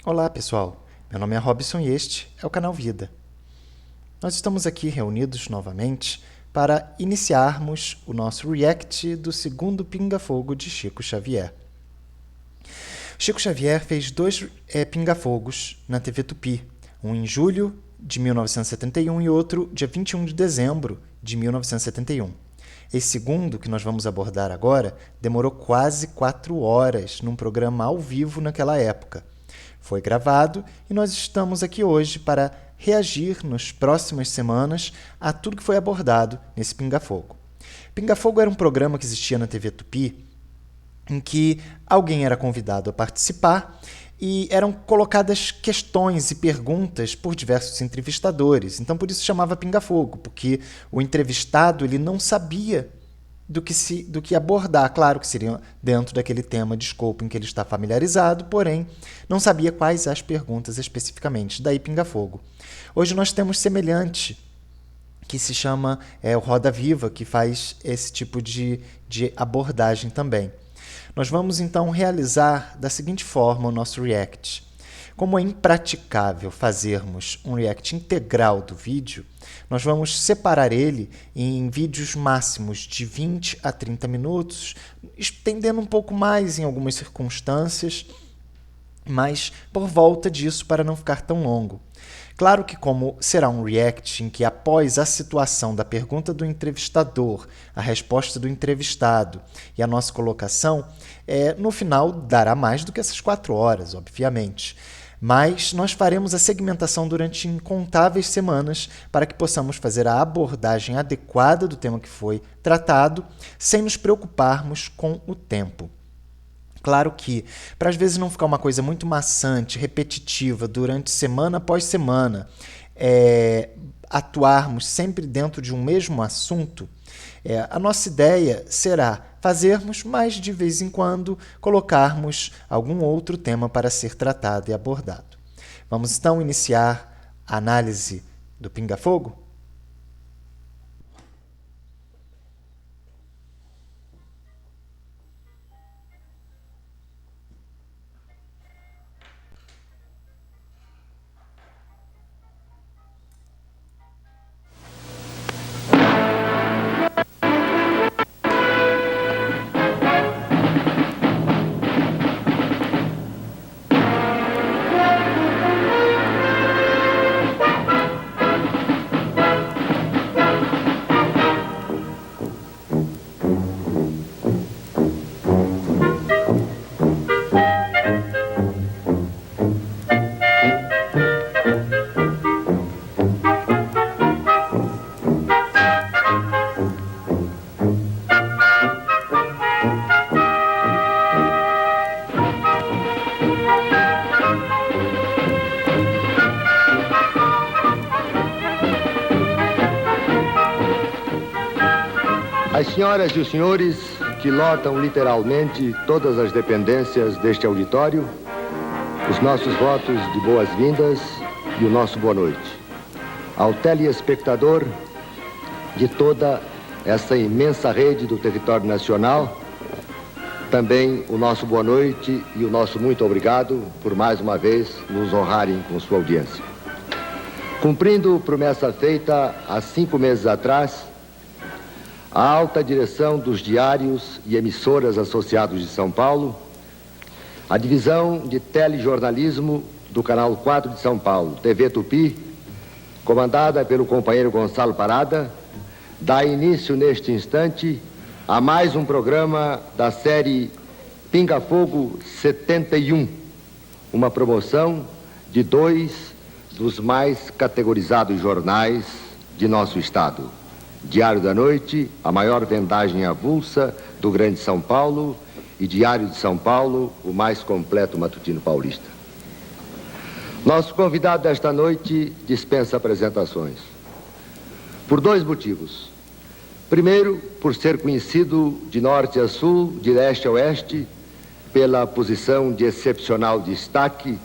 Olá, pessoal. Meu nome é Robson e este é o canal Vida. Nós estamos aqui reunidos novamente para iniciarmos o nosso react do segundo Pinga Fogo de Chico Xavier. Chico Xavier fez dois Pinga-Fogos na TV Tupi, um em julho de 1971 e outro dia 21 de dezembro de 1971. Esse segundo, que nós vamos abordar agora, demorou quase 4 horas num programa ao vivo naquela época. Foi gravado e nós estamos aqui hoje para reagir nas próximas semanas a tudo que foi abordado nesse Pinga Fogo. Pinga Fogo era um programa que existia na TV Tupi em que alguém era convidado a participar e eram colocadas questões e perguntas por diversos entrevistadores. Então, por isso chamava Pinga Fogo, porque o entrevistado ele não sabia do que abordar. Claro que seria dentro daquele tema de escopo em que ele está familiarizado, porém não sabia quais as perguntas especificamente. Daí Pinga Fogo. Hoje nós temos semelhante, que se chama o Roda Viva, que faz esse tipo de abordagem também. Nós vamos então realizar da seguinte forma o nosso react. Como é impraticável fazermos um react integral do vídeo, nós vamos separar ele em vídeos máximos de 20 a 30 minutos, estendendo um pouco mais em algumas circunstâncias, mas por volta disso para não ficar tão longo. Claro que como será um react em que após a situação da pergunta do entrevistador, a resposta do entrevistado e a nossa colocação, no final dará mais do que essas 4 horas, obviamente. Mas nós faremos a segmentação durante incontáveis semanas para que possamos fazer a abordagem adequada do tema que foi tratado, sem nos preocuparmos com o tempo. Claro que, para às vezes não ficar uma coisa muito maçante, repetitiva, durante semana após semana, atuarmos sempre dentro de um mesmo assunto, a nossa ideia será fazermos, mas de vez em quando colocarmos algum outro tema para ser tratado e abordado. Vamos então iniciar a análise do Pinga Fogo? As senhoras e os senhores que lotam literalmente todas as dependências deste auditório, os nossos votos de boas-vindas e o nosso boa noite. Ao telespectador de toda essa imensa rede do território nacional, também o nosso boa noite e o nosso muito obrigado por mais uma vez nos honrarem com sua audiência. Cumprindo promessa feita há 5 meses atrás, a alta direção dos diários e emissoras associados de São Paulo, a divisão de telejornalismo do Canal 4 de São Paulo, TV Tupi, comandada pelo companheiro Gonçalo Parada, dá início neste instante a mais um programa da série Pinga Fogo 71, uma promoção de 2 dos mais categorizados jornais de nosso estado. Diário da Noite, a maior vendagem avulsa do Grande São Paulo, e Diário de São Paulo, o mais completo matutino paulista. Nosso convidado desta noite dispensa apresentações. Por 2 motivos. Primeiro, por ser conhecido de norte a sul, de leste a oeste, pela posição de excepcional destaque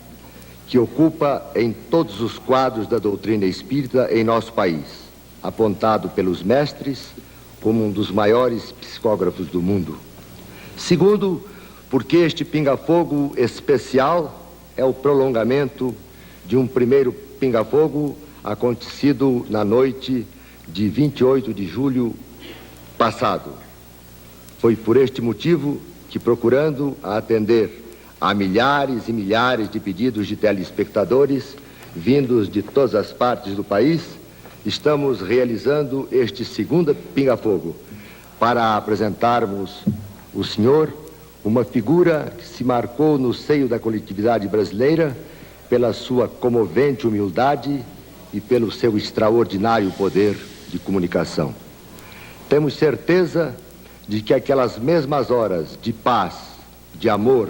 que ocupa em todos os quadros da doutrina espírita em nosso país, apontado pelos mestres como um dos maiores psicógrafos do mundo. Segundo, porque este Pinga Fogo especial é o prolongamento de um primeiro pinga-fogo acontecido na noite de 28 de julho passado. Foi por este motivo que, procurando atender a milhares e milhares de pedidos de telespectadores vindos de todas as partes do país, estamos realizando este segundo pinga-fogo para apresentarmos o senhor, uma figura que se marcou no seio da coletividade brasileira pela sua comovente humildade e pelo seu extraordinário poder de comunicação. Temos certeza de que aquelas mesmas horas de paz, de amor,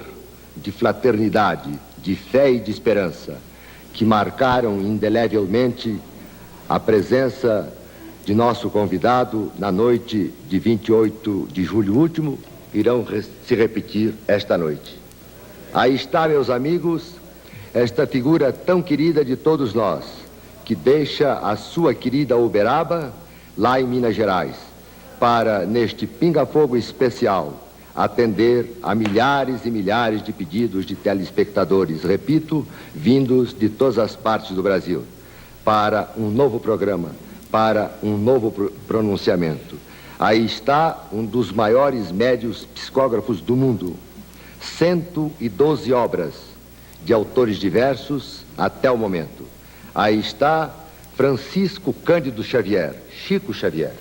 de fraternidade, de fé e de esperança que marcaram indelevelmente a presença de nosso convidado na noite de 28 de julho último, irão se repetir esta noite. Aí está, meus amigos, esta figura tão querida de todos nós, que deixa a sua querida Uberaba, lá em Minas Gerais, para, neste pinga-fogo especial, atender a milhares e milhares de pedidos de telespectadores, repito, vindos de todas as partes do Brasil, para um novo programa, para um novo pronunciamento. Aí está um dos maiores médios psicógrafos do mundo, 112 obras de autores diversos até o momento. Aí está Francisco Cândido Xavier, Chico Xavier.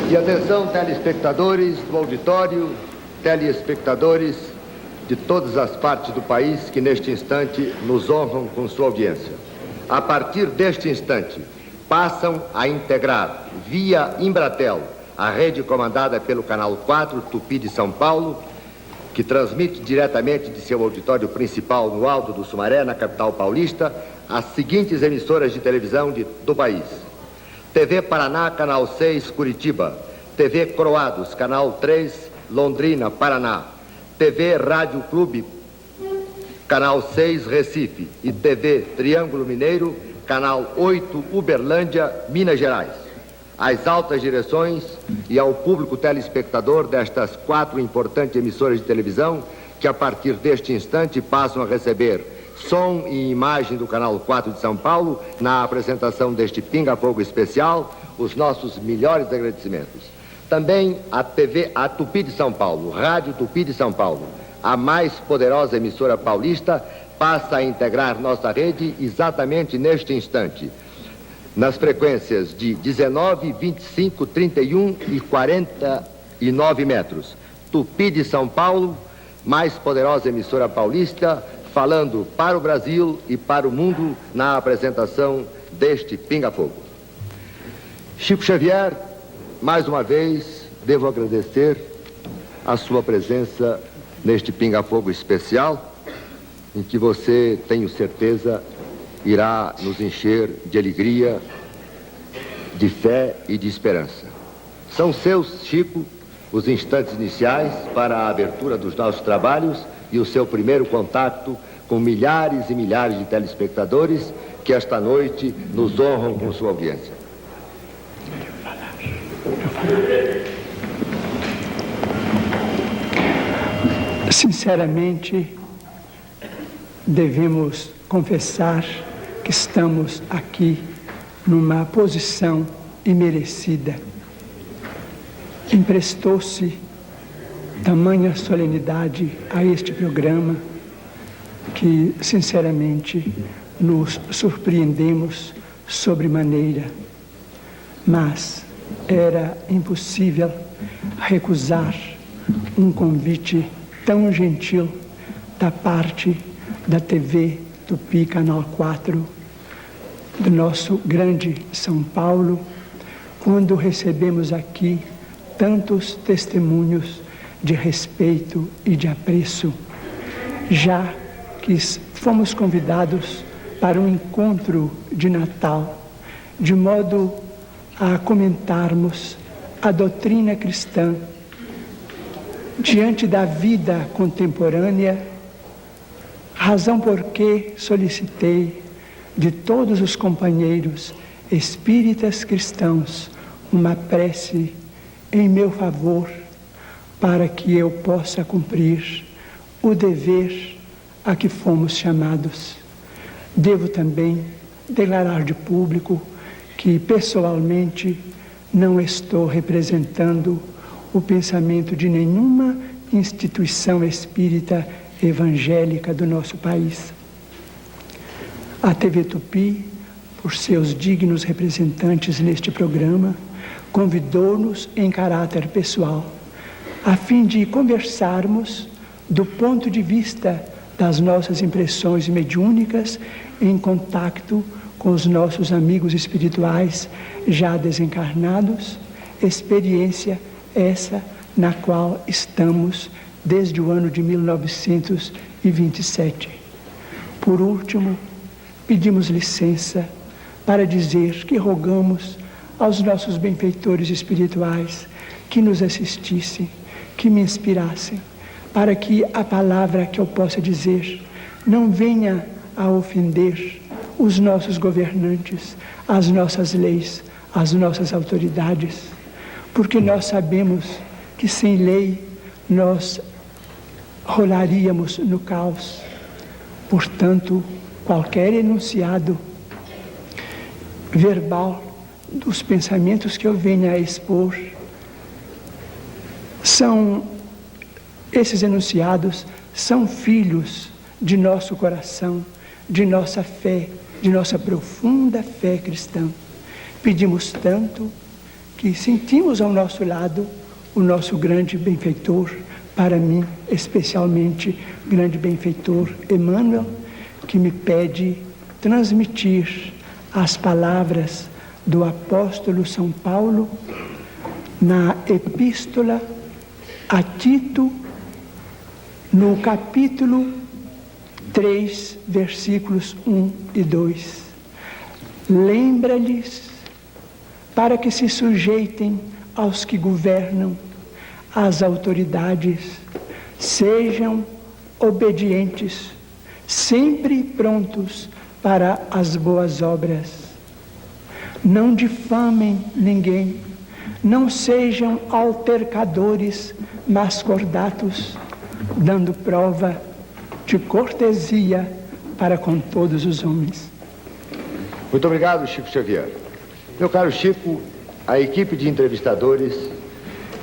E atenção, telespectadores do auditório, telespectadores de todas as partes do país que neste instante nos honram com sua audiência. A partir deste instante, passam a integrar, via Embratel, a rede comandada pelo Canal 4, Tupi de São Paulo, que transmite diretamente de seu auditório principal no Alto do Sumaré, na capital paulista, as seguintes emissoras de televisão do país: TV Paraná, Canal 6, Curitiba; TV Croados, Canal 3, Londrina, Paraná; TV Rádio Clube, Canal 6, Recife; e TV Triângulo Mineiro, Canal 8, Uberlândia, Minas Gerais. Às altas direções e ao público telespectador destas 4 importantes emissoras de televisão, que a partir deste instante passam a receber som e imagem do Canal 4 de São Paulo, na apresentação deste pinga-fogo especial, os nossos melhores agradecimentos. Também a Tupi de São Paulo, Rádio Tupi de São Paulo, a mais poderosa emissora paulista, passa a integrar nossa rede exatamente neste instante, nas frequências de 19, 25, 31 e 49 metros. Tupi de São Paulo, mais poderosa emissora paulista, falando para o Brasil e para o mundo na apresentação deste pinga-fogo. Chico Xavier, mais uma vez, devo agradecer a sua presença neste pinga-fogo especial, em que você, tenho certeza, irá nos encher de alegria, de fé e de esperança. São seus, Chico, os instantes iniciais para a abertura dos nossos trabalhos e o seu primeiro contato com milhares e milhares de telespectadores que esta noite nos honram com sua audiência. Sinceramente, devemos confessar que estamos aqui numa posição imerecida. Emprestou-se tamanha solenidade a este programa que, sinceramente, nos surpreendemos sobremaneira. Mas era impossível recusar um convite tão gentil da parte da TV Tupi, Canal 4, do nosso grande São Paulo, quando recebemos aqui tantos testemunhos de respeito e de apreço, já que fomos convidados para um encontro de Natal, de modo a comentarmos a doutrina cristã diante da vida contemporânea, razão por que solicitei de todos os companheiros espíritas cristãos uma prece em meu favor, para que eu possa cumprir o dever a que fomos chamados. Devo também declarar de público que, pessoalmente, não estou representando o pensamento de nenhuma instituição espírita evangélica do nosso país. A TV Tupi, por seus dignos representantes neste programa, convidou-nos em caráter pessoal, a fim de conversarmos do ponto de vista das nossas impressões mediúnicas em contato com os nossos amigos espirituais já desencarnados, experiência essa na qual estamos desde o ano de 1927. Por último, pedimos licença para dizer que rogamos aos nossos benfeitores espirituais que nos assistissem, que me inspirassem, para que a palavra que eu possa dizer não venha a ofender os nossos governantes, as nossas leis, as nossas autoridades, porque nós sabemos que sem lei nós rolaríamos no caos. Portanto, qualquer enunciado verbal dos pensamentos que eu venha a expor, esses enunciados são filhos de nosso coração, de nossa fé, de nossa profunda fé cristã. Pedimos tanto que sentimos ao nosso lado o nosso grande benfeitor, para mim especialmente grande benfeitor Emmanuel, que me pede transmitir as palavras do apóstolo São Paulo na epístola a Tito, no capítulo 3, versículos 1 e 2. Lembra-lhes para que se sujeitem aos que governam, às autoridades, sejam obedientes, sempre prontos para as boas obras. Não difamem ninguém, não sejam altercadores, mas cordatos, dando prova de cortesia para com todos os homens. Muito obrigado, Chico Xavier. Meu caro Chico, a equipe de entrevistadores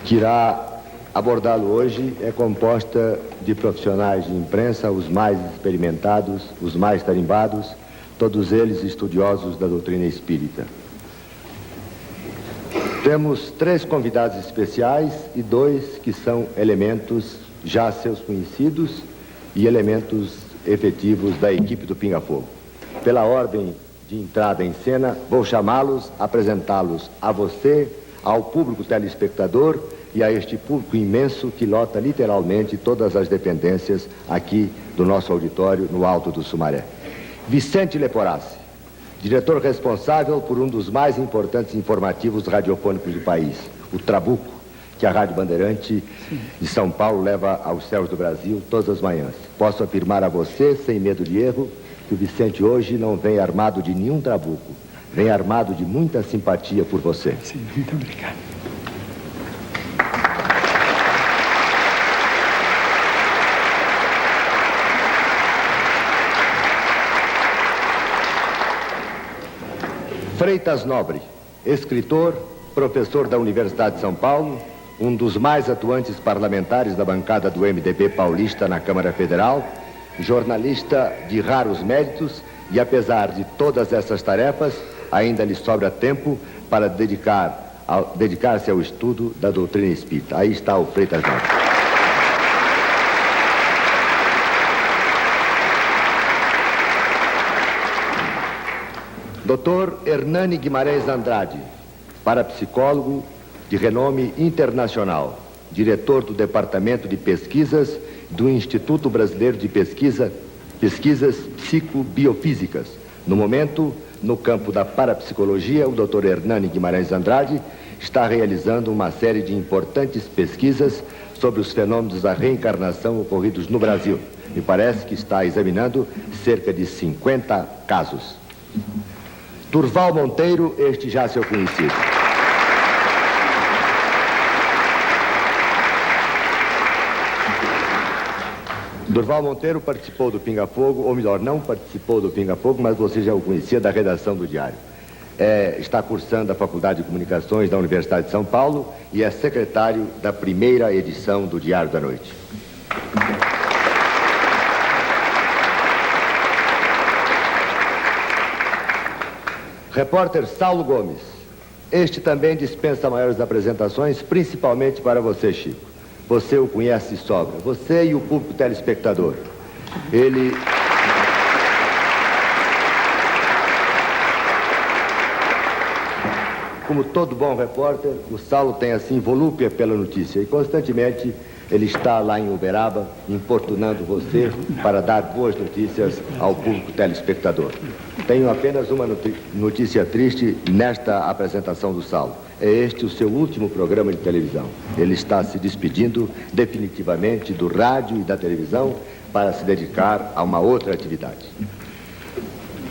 que irá abordá-lo hoje é composta de profissionais de imprensa, os mais experimentados, os mais tarimbados, todos eles estudiosos da doutrina espírita. Temos 3 convidados especiais e 2 que são elementos já seus conhecidos e elementos efetivos da equipe do Pinga Fogo. Pela ordem de entrada em cena, vou chamá-los, apresentá-los a você, ao público telespectador e a este público imenso que lota literalmente todas as dependências aqui do nosso auditório no Alto do Sumaré. Vicente Leporassi, diretor responsável por um dos mais importantes informativos radiofônicos do país, o Trabuco, que a Rádio Bandeirante de São Paulo leva aos céus do Brasil todas as manhãs. Posso afirmar a você, sem medo de erro, que o Vicente hoje não vem armado de nenhum trabuco, vem armado de muita simpatia por você. Sim, muito obrigado. Freitas Nobre, escritor, professor da Universidade de São Paulo, um dos mais atuantes parlamentares da bancada do MDB paulista na Câmara Federal, jornalista de raros méritos e, apesar de todas essas tarefas, ainda lhe sobra tempo para dedicar-se ao estudo da doutrina espírita. Aí está o Freitas Nobre. Dr. Hernani Guimarães Andrade, parapsicólogo de renome internacional, diretor do Departamento de Pesquisas do Instituto Brasileiro de Pesquisas Psicobiofísicas. No momento, no campo da parapsicologia, o Dr. Hernani Guimarães Andrade está realizando uma série de importantes pesquisas sobre os fenômenos da reencarnação ocorridos no Brasil. Me parece que está examinando cerca de 50 casos. Durval Monteiro, este já seu conhecido. Durval Monteiro participou do Pinga Fogo, ou melhor, não participou do Pinga Fogo, mas você já o conhecia da redação do Diário. Está cursando a Faculdade de Comunicações da Universidade de São Paulo e é secretário da primeira edição do Diário da Noite. Repórter Saulo Gomes. Este também dispensa maiores apresentações, principalmente para você, Chico. Você o conhece de sobra. Você e o público telespectador. Ele... Como todo bom repórter, o Saulo tem assim volúpia pela notícia e constantemente ele está lá em Uberaba importunando você para dar boas notícias ao público telespectador. Tenho apenas uma notícia triste nesta apresentação do Saulo. É este o seu último programa de televisão. Ele está se despedindo definitivamente do rádio e da televisão para se dedicar a uma outra atividade.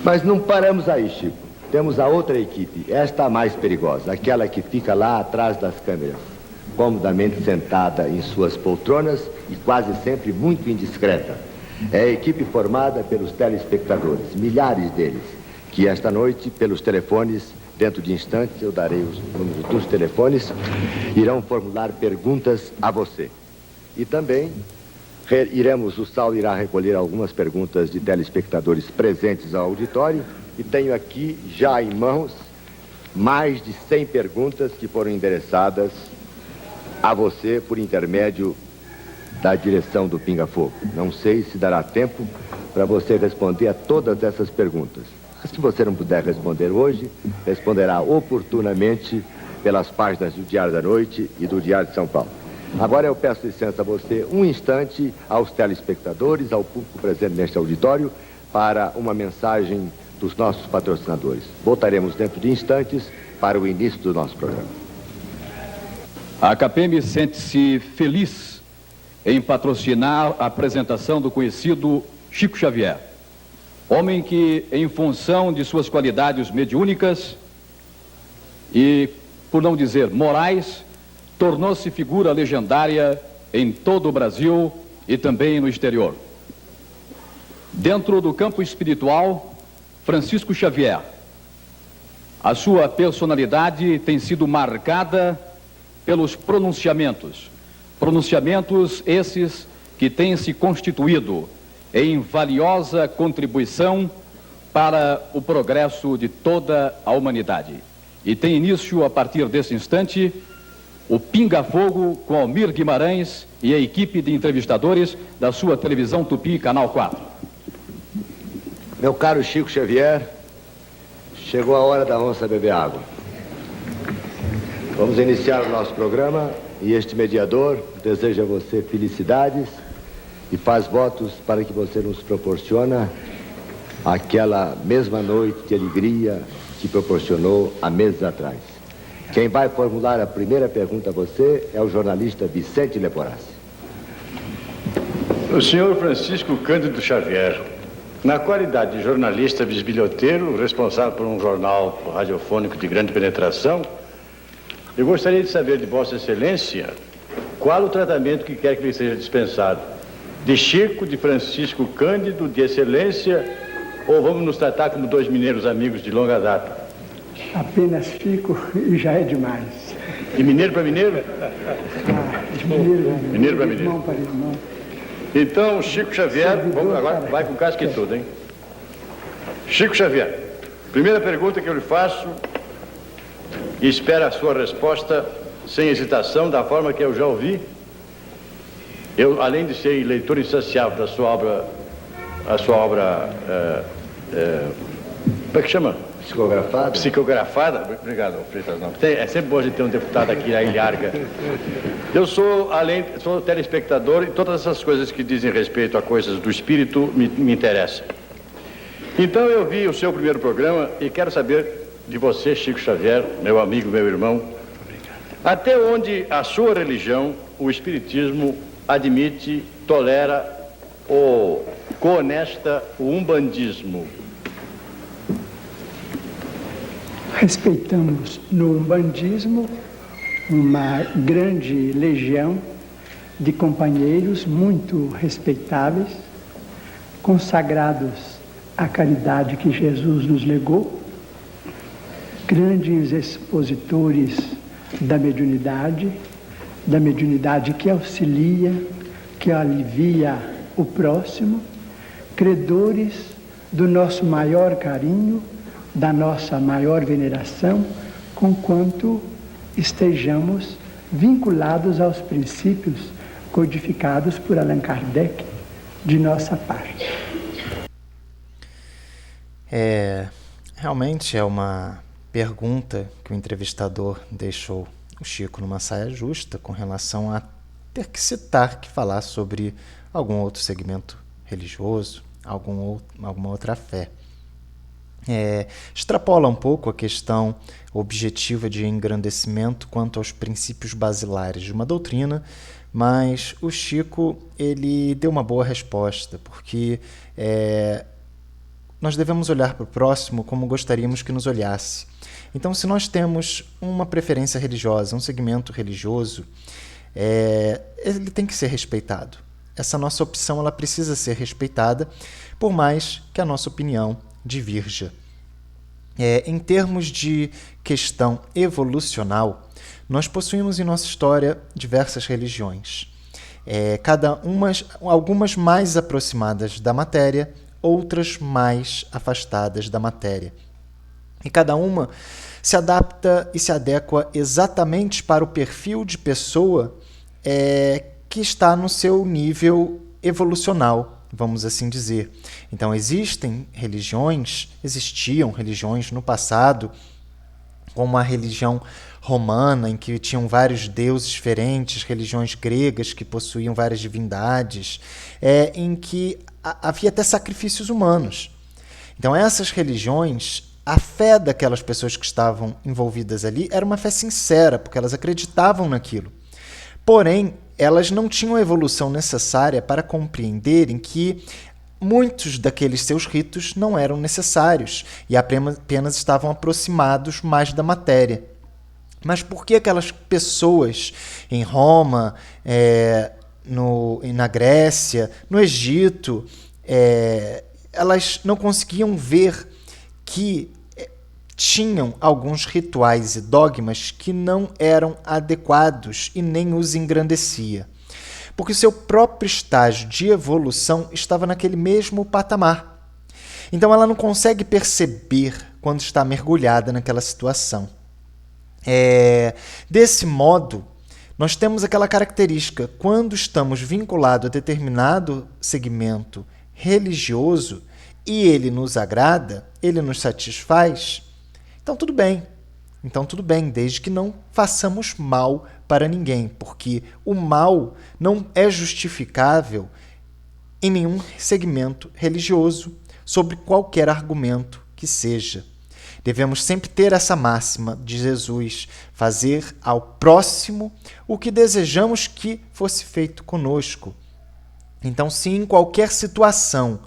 Mas não paramos aí, Chico. Temos a outra equipe, esta a mais perigosa, aquela que fica lá atrás das câmeras, comodamente sentada em suas poltronas e quase sempre muito indiscreta. É a equipe formada pelos telespectadores, milhares deles, que esta noite, pelos telefones, dentro de instantes eu darei os números dos telefones, irão formular perguntas a você. E também o Saulo irá recolher algumas perguntas de telespectadores presentes ao auditório. E tenho aqui, já em mãos, mais de 100 perguntas que foram endereçadas a você por intermédio da direção do Pinga Fogo. Não sei se dará tempo para você responder a todas essas perguntas. Mas se você não puder responder hoje, responderá oportunamente pelas páginas do Diário da Noite e do Diário de São Paulo. Agora eu peço licença a você um instante aos telespectadores, ao público presente neste auditório, para uma mensagem dos nossos patrocinadores. Voltaremos dentro de instantes para o início do nosso programa. A KPM sente-se feliz em patrocinar a apresentação do conhecido Chico Xavier, homem que, em função de suas qualidades mediúnicas e, por não dizer morais, tornou-se figura legendária em todo o Brasil e também no exterior. Dentro do campo espiritual, Francisco Xavier, a sua personalidade tem sido marcada pelos pronunciamentos esses que têm se constituído em valiosa contribuição para o progresso de toda a humanidade. E tem início, a partir desse instante, o Pinga Fogo com Almir Guimarães e a equipe de entrevistadores da sua televisão Tupi, Canal 4. Meu caro Chico Xavier, chegou a hora da onça beber água. Vamos iniciar o nosso programa e este mediador deseja a você felicidades e faz votos para que você nos proporcione aquela mesma noite de alegria que proporcionou há meses atrás. Quem vai formular a primeira pergunta a você é o jornalista Vicente Leporassi. O senhor Francisco Cândido Xavier, na qualidade de jornalista bisbilhoteiro, responsável por um jornal radiofônico de grande penetração, eu gostaria de saber de Vossa Excelência qual o tratamento que quer que lhe seja dispensado. De Chico, de Francisco Cândido, de Excelência, ou vamos nos tratar como dois mineiros amigos de longa data? Apenas Chico e já é demais. De mineiro para mineiro? De mineiro para mineiro. Irmão para irmão. Então, Chico Xavier, vamos agora, vai com casca e tudo, hein? Chico Xavier, primeira pergunta que eu lhe faço e espero a sua resposta sem hesitação, da forma que eu já ouvi. Eu, além de ser leitor insaciável da sua obra Como é que chama? Psicografado? Psicografada? Obrigado, Freitas. Não. É sempre bom a gente ter um deputado aqui na Ilharga. Eu sou telespectador e todas essas coisas que dizem respeito a coisas do espírito me interessam. Então eu vi o seu primeiro programa e quero saber de você, Chico Xavier, meu amigo, meu irmão, até onde a sua religião, o espiritismo, admite, tolera ou coonesta o umbandismo. Respeitamos no umbandismo uma grande legião de companheiros muito respeitáveis, consagrados à caridade que Jesus nos legou, grandes expositores da mediunidade que auxilia, que alivia o próximo, credores do nosso maior carinho, da nossa maior veneração, conquanto estejamos vinculados aos princípios codificados por Allan Kardec de nossa parte. Realmente é uma pergunta que o entrevistador deixou o Chico numa saia justa com relação a ter que citar, que falar sobre algum outro segmento religioso, alguma outra fé. Extrapola um pouco a questão objetiva de engrandecimento quanto aos princípios basilares de uma doutrina, mas o Chico ele deu uma boa resposta, porque nós devemos olhar para o próximo como gostaríamos que nos olhasse. Então, se nós temos uma preferência religiosa, um segmento religioso, ele tem que ser respeitado. Essa nossa opção ela precisa ser respeitada, por mais que a nossa opinião divirja. Em termos de questão evolucional, nós possuímos em nossa história diversas religiões, algumas mais aproximadas da matéria, outras mais afastadas da matéria. E cada uma se adapta e se adequa exatamente para o perfil de pessoa que está no seu nível evolucional, vamos assim dizer. Então existiam religiões no passado, como a religião romana, em que tinham vários deuses diferentes, religiões gregas que possuíam várias divindades, em que havia até sacrifícios humanos. Então essas religiões, a fé daquelas pessoas que estavam envolvidas ali era uma fé sincera, porque elas acreditavam naquilo. Porém, elas não tinham a evolução necessária para compreenderem que muitos daqueles seus ritos não eram necessários e apenas estavam aproximados mais da matéria. Mas por que aquelas pessoas em Roma, na Grécia, no Egito, elas não conseguiam ver que tinham alguns rituais e dogmas que não eram adequados e nem os engrandecia? Porque o seu próprio estágio de evolução estava naquele mesmo patamar. Então ela não consegue perceber quando está mergulhada naquela situação. Desse modo, nós temos aquela característica: quando estamos vinculados a determinado segmento religioso e ele nos agrada, ele nos satisfaz, então tudo bem, desde que não façamos mal para ninguém, porque o mal não é justificável em nenhum segmento religioso, sobre qualquer argumento que seja. Devemos sempre ter essa máxima de Jesus: fazer ao próximo o que desejamos que fosse feito conosco. Então, se em qualquer situação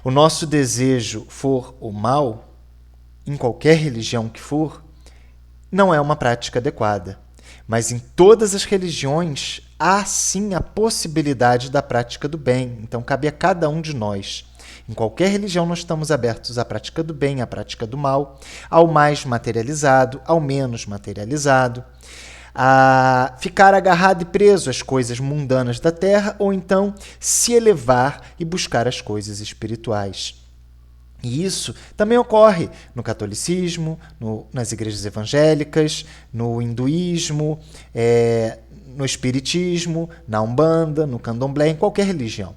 o nosso desejo for o mal, em qualquer religião que for, não é uma prática adequada. Mas em todas as religiões há sim a possibilidade da prática do bem. Então cabe a cada um de nós. Em qualquer religião nós estamos abertos à prática do bem, à prática do mal, ao mais materializado, ao menos materializado, a ficar agarrado e preso às coisas mundanas da terra, ou então se elevar e buscar as coisas espirituais. E isso também ocorre no catolicismo, nas igrejas evangélicas, no hinduísmo, no espiritismo, na umbanda, no candomblé, em qualquer religião.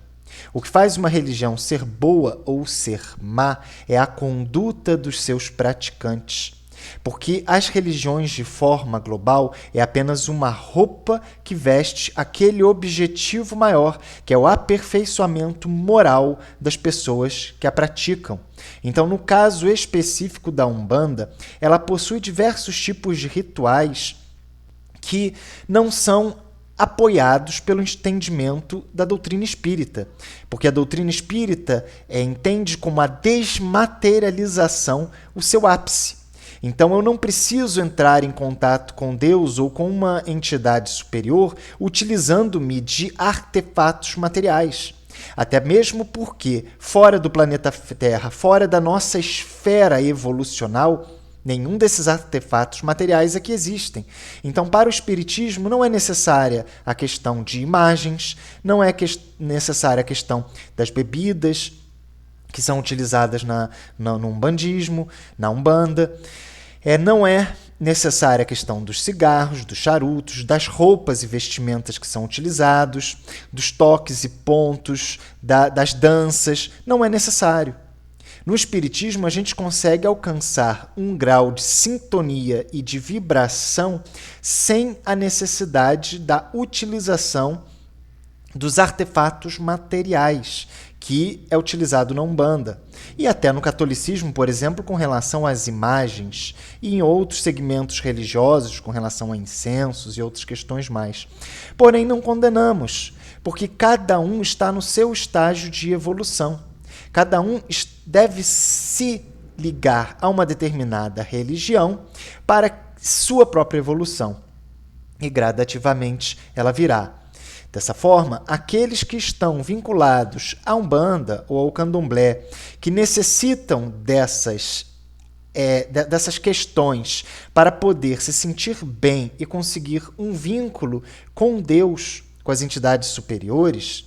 O que faz uma religião ser boa ou ser má é a conduta dos seus praticantes. Porque as religiões de forma global é apenas uma roupa que veste aquele objetivo maior, que é o aperfeiçoamento moral das pessoas que a praticam. Então, no caso específico da Umbanda, ela possui diversos tipos de rituais que não são apoiados pelo entendimento da doutrina espírita, porque a doutrina espírita entende como a desmaterialização o seu ápice. Então eu não preciso entrar em contato com Deus ou com uma entidade superior utilizando-me de artefatos materiais. Até mesmo porque, fora do planeta Terra, fora da nossa esfera evolucional, nenhum desses artefatos materiais aqui existem. Então, para o Espiritismo, não é necessária a questão de imagens, não é necessária a questão das bebidas que são utilizadas no umbandismo, na Umbanda. Não é necessária a questão dos cigarros, dos charutos, das roupas e vestimentas que são utilizados, dos toques e pontos, das danças. Não é necessário. No Espiritismo, a gente consegue alcançar um grau de sintonia e de vibração sem a necessidade da utilização dos artefatos materiais, que é utilizado na Umbanda. E até no catolicismo, por exemplo, com relação às imagens, e em outros segmentos religiosos, com relação a incensos e outras questões mais. Porém, não condenamos, porque cada um está no seu estágio de evolução. Cada um deve se ligar a uma determinada religião para sua própria evolução. E gradativamente ela virá. Dessa forma, aqueles que estão vinculados à Umbanda ou ao Candomblé, que necessitam dessas questões para poder se sentir bem e conseguir um vínculo com Deus, com as entidades superiores,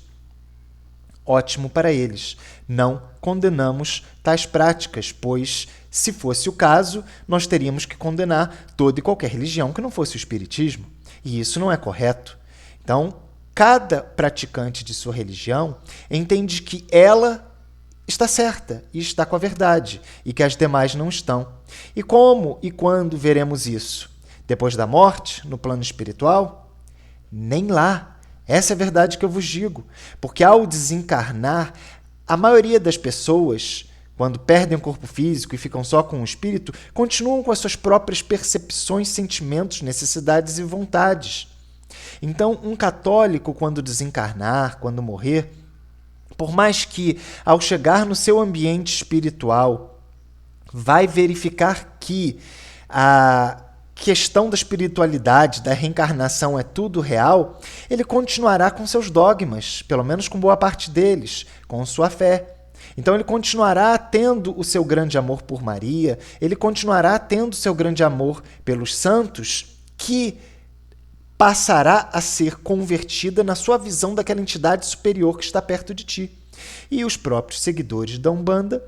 ótimo para eles. Não condenamos tais práticas, pois, se fosse o caso, nós teríamos que condenar toda e qualquer religião que não fosse o Espiritismo. E isso não é correto. Então, cada praticante de sua religião entende que ela está certa e está com a verdade, e que as demais não estão. E como e quando veremos isso? Depois da morte, no plano espiritual? Nem lá. Essa é a verdade que eu vos digo. Porque ao desencarnar, a maioria das pessoas, quando perdem o corpo físico e ficam só com o espírito, continuam com as suas próprias percepções, sentimentos, necessidades e vontades. Então, um católico, quando desencarnar, quando morrer, por mais que, ao chegar no seu ambiente espiritual, vai verificar que a questão da espiritualidade, da reencarnação é tudo real, ele continuará com seus dogmas, pelo menos com boa parte deles, com sua fé. Então ele continuará tendo o seu grande amor por Maria, ele continuará tendo o seu grande amor pelos santos, que passará a ser convertida na sua visão daquela entidade superior que está perto de ti. E os próprios seguidores da Umbanda,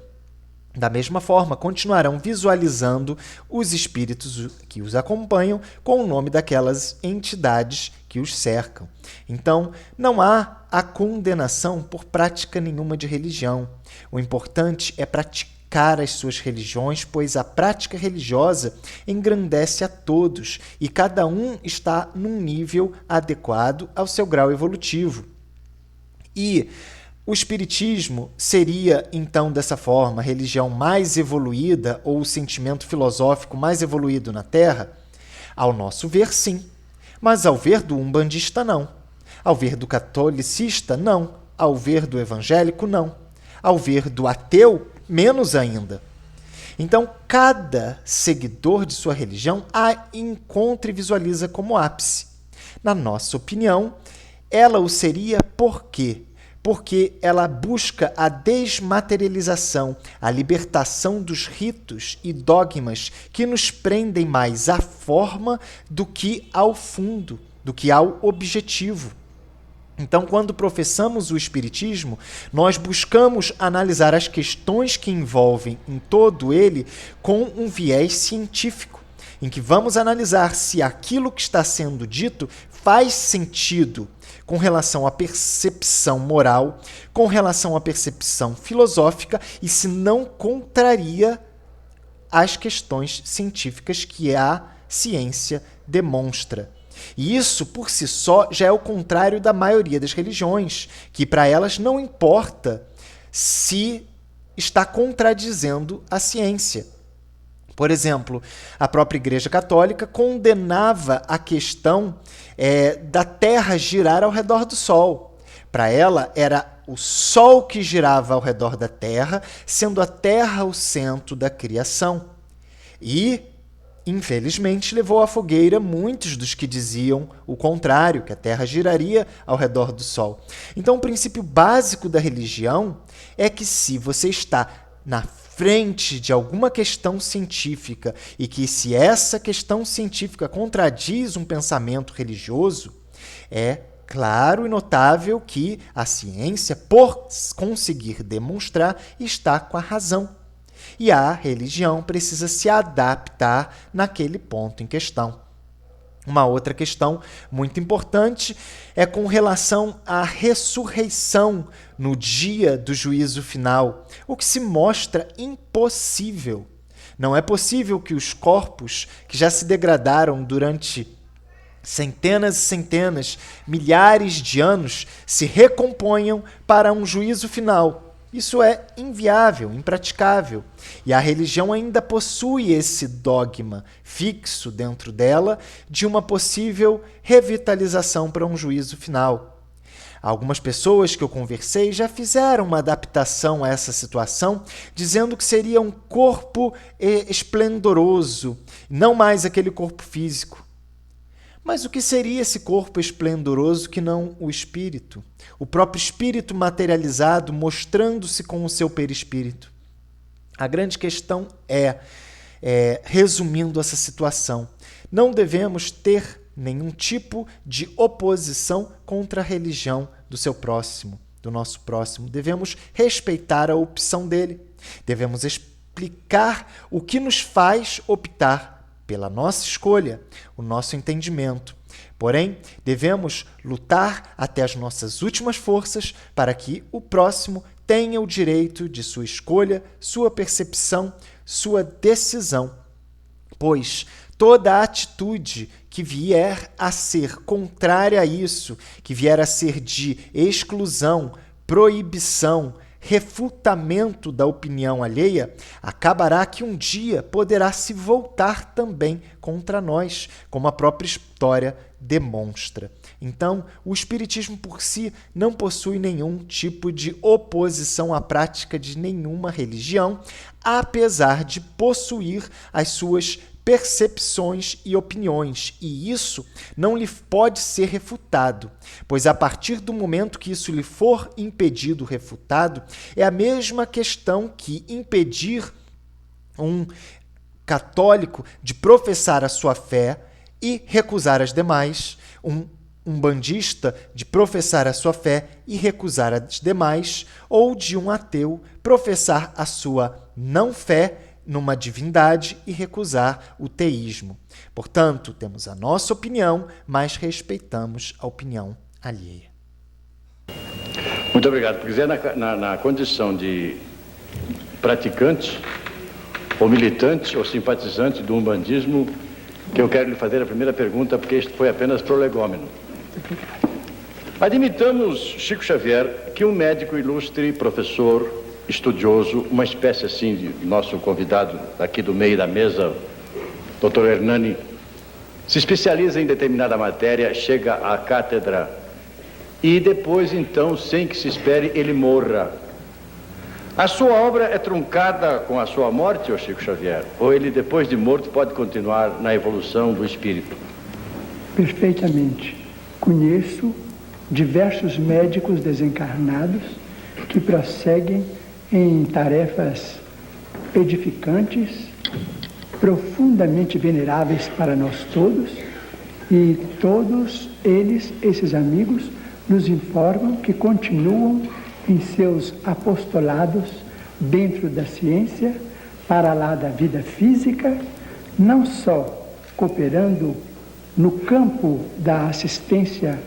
da mesma forma, continuarão visualizando os espíritos que os acompanham com o nome daquelas entidades que os cercam. Então, não há a condenação por prática nenhuma de religião. O importante é praticar as suas religiões, pois a prática religiosa engrandece a todos e cada um está num nível adequado ao seu grau evolutivo. E o Espiritismo seria, então, dessa forma, a religião mais evoluída ou o sentimento filosófico mais evoluído na Terra? Ao nosso ver, sim. Mas ao ver do umbandista, não. Ao ver do catolicista, não. Ao ver do evangélico, não. Ao ver do ateu, menos ainda. Então, cada seguidor de sua religião a encontra e visualiza como ápice. Na nossa opinião, ela o seria por quê? Porque ela busca a desmaterialização, a libertação dos ritos e dogmas que nos prendem mais à forma do que ao fundo, do que ao objetivo. Então, quando professamos o Espiritismo, nós buscamos analisar as questões que envolvem em todo ele com um viés científico, em que vamos analisar se aquilo que está sendo dito faz sentido com relação à percepção moral, com relação à percepção filosófica e se não contraria as questões científicas que a ciência demonstra. E isso, por si só, já é o contrário da maioria das religiões, que para elas não importa se está contradizendo a ciência. Por exemplo, a própria Igreja Católica condenava a questão da Terra girar ao redor do Sol. Para ela, era o Sol que girava ao redor da Terra, sendo a Terra o centro da criação. E, infelizmente, levou à fogueira muitos dos que diziam o contrário, que a Terra giraria ao redor do Sol. Então, o princípio básico da religião é que se você está na frente de alguma questão científica e que se essa questão científica contradiz um pensamento religioso, é claro e notável que a ciência, por conseguir demonstrar, está com a razão. E a religião precisa se adaptar naquele ponto em questão. Uma outra questão muito importante é com relação à ressurreição no dia do juízo final, o que se mostra impossível. Não é possível que os corpos que já se degradaram durante centenas e centenas, milhares de anos, se recomponham para um juízo final. Isso é inviável, impraticável. E a religião ainda possui esse dogma fixo dentro dela de uma possível revitalização para um juízo final. Algumas pessoas que eu conversei já fizeram uma adaptação a essa situação, dizendo que seria um corpo esplendoroso, não mais aquele corpo físico. Mas o que seria esse corpo esplendoroso que não o espírito? O próprio espírito materializado mostrando-se com o seu perispírito. A grande questão resumindo essa situação, não devemos ter nenhum tipo de oposição contra a religião do seu próximo, do nosso próximo. Devemos respeitar a opção dele. Devemos explicar o que nos faz optar pela nossa escolha, o nosso entendimento. Porém, devemos lutar até as nossas últimas forças para que o próximo tenha o direito de sua escolha, sua percepção, sua decisão. Pois toda atitude que vier a ser contrária a isso, que vier a ser de exclusão, proibição, refutamento da opinião alheia, acabará que um dia poderá se voltar também contra nós, como a própria história demonstra. Então, o Espiritismo por si não possui nenhum tipo de oposição à prática de nenhuma religião, apesar de possuir as suas percepções e opiniões, e isso não lhe pode ser refutado, pois a partir do momento que isso lhe for impedido, refutado, é a mesma questão que impedir um católico de professar a sua fé e recusar as demais, um umbandista de professar a sua fé e recusar as demais, ou de um ateu professar a sua não-fé numa divindade e recusar o teísmo. Portanto, temos a nossa opinião, mas respeitamos a opinião alheia. Muito obrigado. Porque na condição de praticante, ou militante, ou simpatizante do umbandismo, que eu quero lhe fazer a primeira pergunta, porque isto foi apenas prolegômeno. Admitamos, Chico Xavier, que um médico ilustre, professor, estudioso, uma espécie assim de nosso convidado aqui do meio da mesa, Dr. Hernani, se especializa em determinada matéria, chega à cátedra e depois, então, sem que se espere, ele morra. A sua obra é truncada com a sua morte, ô Chico Xavier? Ou ele, depois de morto, pode continuar na evolução do espírito? Perfeitamente. Conheço diversos médicos desencarnados que prosseguem em tarefas edificantes, profundamente veneráveis para nós todos, e todos eles, esses amigos, nos informam que continuam em seus apostolados dentro da ciência, para lá da vida física, não só cooperando no campo da assistência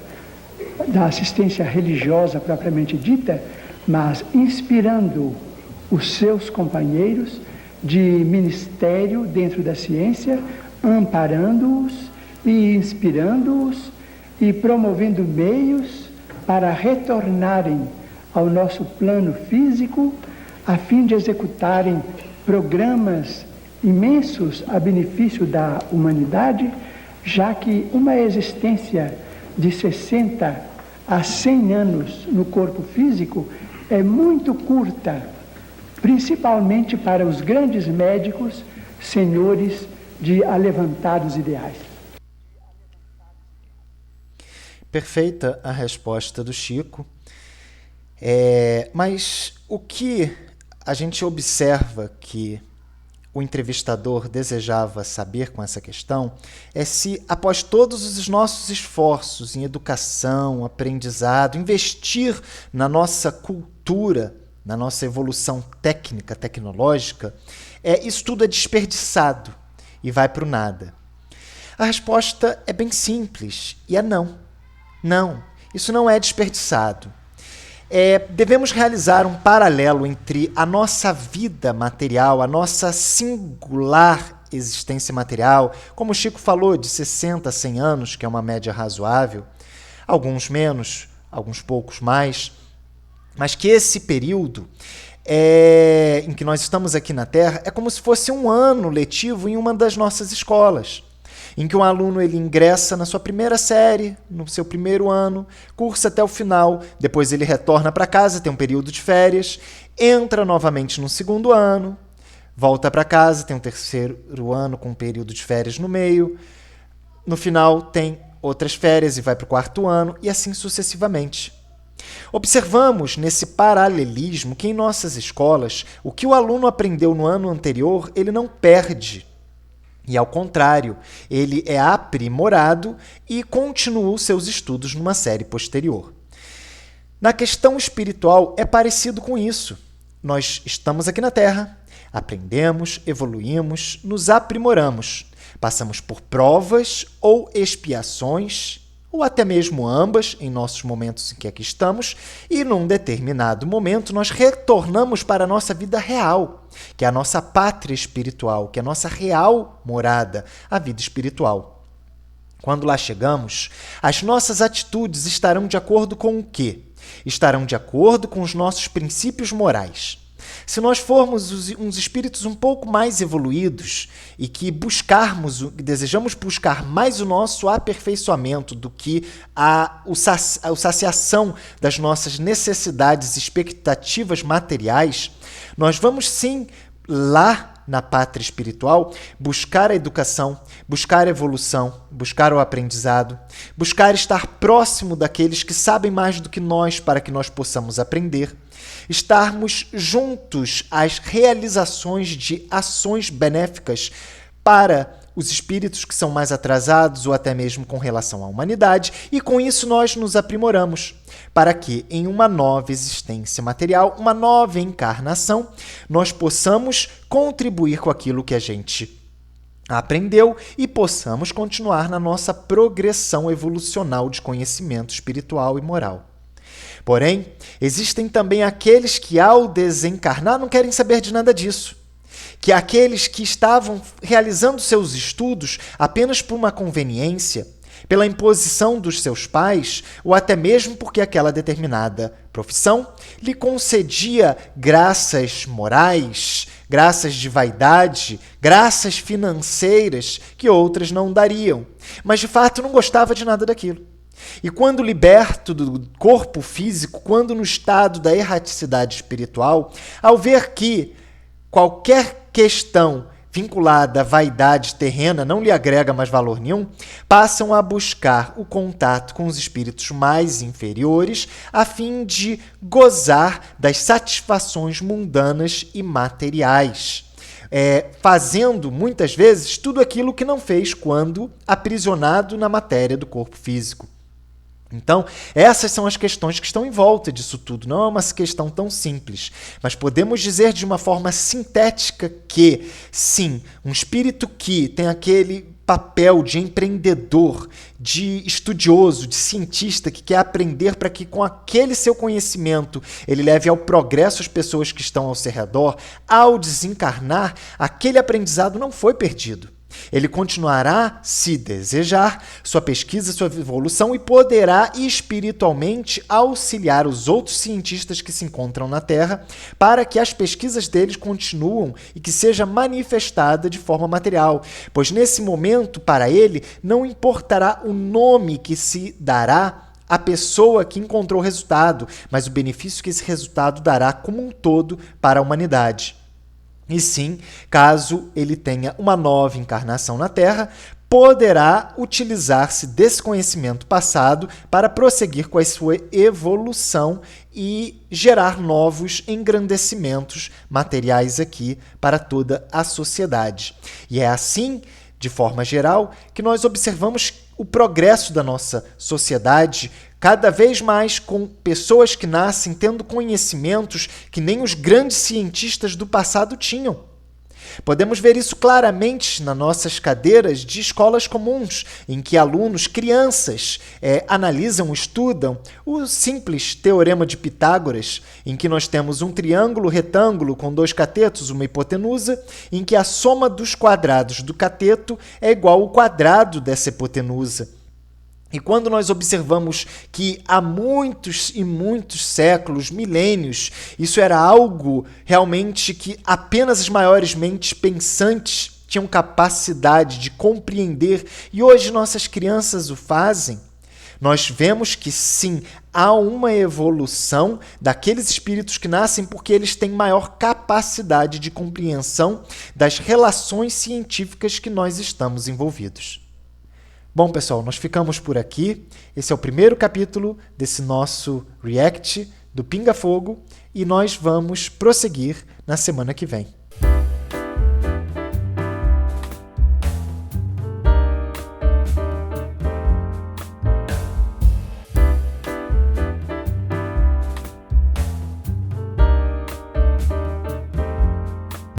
religiosa propriamente dita, mas inspirando os seus companheiros de ministério dentro da ciência, amparando-os e inspirando-os e promovendo meios para retornarem ao nosso plano físico, a fim de executarem programas imensos a benefício da humanidade, já que uma existência de 60 a 100 anos no corpo físico é muito curta, principalmente para os grandes médicos, senhores de alevantados ideais. Perfeita a resposta do Chico. Mas o que a gente observa que o entrevistador desejava saber com essa questão é se, após todos os nossos esforços em educação, aprendizado, investir na nossa cultura, na nossa evolução técnica, tecnológica, isso tudo é desperdiçado e vai para o nada. A resposta é bem simples e é não. Não, isso não é desperdiçado. Devemos realizar um paralelo entre a nossa vida material, a nossa singular existência material, como o Chico falou, de 60 a 100 anos, que é uma média razoável, alguns menos, alguns poucos mais, mas que esse período em que nós estamos aqui na Terra é como se fosse um ano letivo em uma das nossas escolas, em que um aluno ele ingressa na sua primeira série, no seu primeiro ano, cursa até o final, depois ele retorna para casa, tem um período de férias, entra novamente no segundo ano, volta para casa, tem um terceiro ano com um período de férias no meio, no final tem outras férias e vai para o quarto ano, e assim sucessivamente. Observamos nesse paralelismo que em nossas escolas, o que o aluno aprendeu no ano anterior, ele não perde. E, ao contrário, ele é aprimorado e continua os seus estudos numa série posterior. Na questão espiritual, é parecido com isso. Nós estamos aqui na Terra, aprendemos, evoluímos, nos aprimoramos. Passamos por provas ou expiações, ou até mesmo ambas, em nossos momentos em que aqui estamos, e num determinado momento nós retornamos para a nossa vida real, que é a nossa pátria espiritual, que é a nossa real morada, a vida espiritual. Quando lá chegamos, as nossas atitudes estarão de acordo com o quê? Estarão de acordo com os nossos princípios morais. Se nós formos uns espíritos um pouco mais evoluídos e que desejamos buscar mais o nosso aperfeiçoamento do que a saciação das nossas necessidades e expectativas materiais, nós vamos sim, lá na pátria espiritual, buscar a educação, buscar a evolução, buscar o aprendizado, buscar estar próximo daqueles que sabem mais do que nós para que nós possamos aprender, estarmos juntos às realizações de ações benéficas para os espíritos que são mais atrasados ou até mesmo com relação à humanidade, e com isso nós nos aprimoramos, para que em uma nova existência material, uma nova encarnação, nós possamos contribuir com aquilo que a gente aprendeu e possamos continuar na nossa progressão evolucional de conhecimento espiritual e moral. Porém, existem também aqueles que, ao desencarnar, não querem saber de nada disso. Que aqueles que estavam realizando seus estudos apenas por uma conveniência, pela imposição dos seus pais, ou até mesmo porque aquela determinada profissão lhe concedia graças morais, graças de vaidade, graças financeiras que outras não dariam, mas de fato não gostava de nada daquilo. E quando liberto do corpo físico, quando no estado da erraticidade espiritual, ao ver que qualquer questão vinculada à vaidade terrena não lhe agrega mais valor nenhum, passam a buscar o contato com os espíritos mais inferiores a fim de gozar das satisfações mundanas e materiais, fazendo muitas vezes tudo aquilo que não fez quando aprisionado na matéria do corpo físico. Então, essas são as questões que estão em volta disso tudo. Não é uma questão tão simples, mas podemos dizer de uma forma sintética que, sim, um espírito que tem aquele papel de empreendedor, de estudioso, de cientista que quer aprender para que com aquele seu conhecimento ele leve ao progresso as pessoas que estão ao seu redor, ao desencarnar, aquele aprendizado não foi perdido. Ele continuará, se desejar, sua pesquisa, sua evolução e poderá espiritualmente auxiliar os outros cientistas que se encontram na Terra para que as pesquisas deles continuem e que seja manifestada de forma material, pois nesse momento, para ele, não importará o nome que se dará à pessoa que encontrou o resultado, mas o benefício que esse resultado dará como um todo para a humanidade. E sim, caso ele tenha uma nova encarnação na Terra, poderá utilizar-se desse conhecimento passado para prosseguir com a sua evolução e gerar novos engrandecimentos materiais aqui para toda a sociedade. E é assim, de forma geral, que nós observamos o progresso da nossa sociedade cada vez mais com pessoas que nascem tendo conhecimentos que nem os grandes cientistas do passado tinham. Podemos ver isso claramente nas nossas cadeiras de escolas comuns, em que alunos, crianças, analisam, estudam o simples teorema de Pitágoras, em que nós temos um triângulo retângulo com dois catetos, uma hipotenusa, em que a soma dos quadrados do cateto é igual ao quadrado dessa hipotenusa. E quando nós observamos que há muitos e muitos séculos, milênios, isso era algo realmente que apenas as maiores mentes pensantes tinham capacidade de compreender e hoje nossas crianças o fazem, nós vemos que sim, há uma evolução daqueles espíritos que nascem porque eles têm maior capacidade de compreensão das relações científicas que nós estamos envolvidos. Bom, pessoal, nós ficamos por aqui. Esse é o primeiro capítulo desse nosso React do Pinga Fogo e nós vamos prosseguir na semana que vem.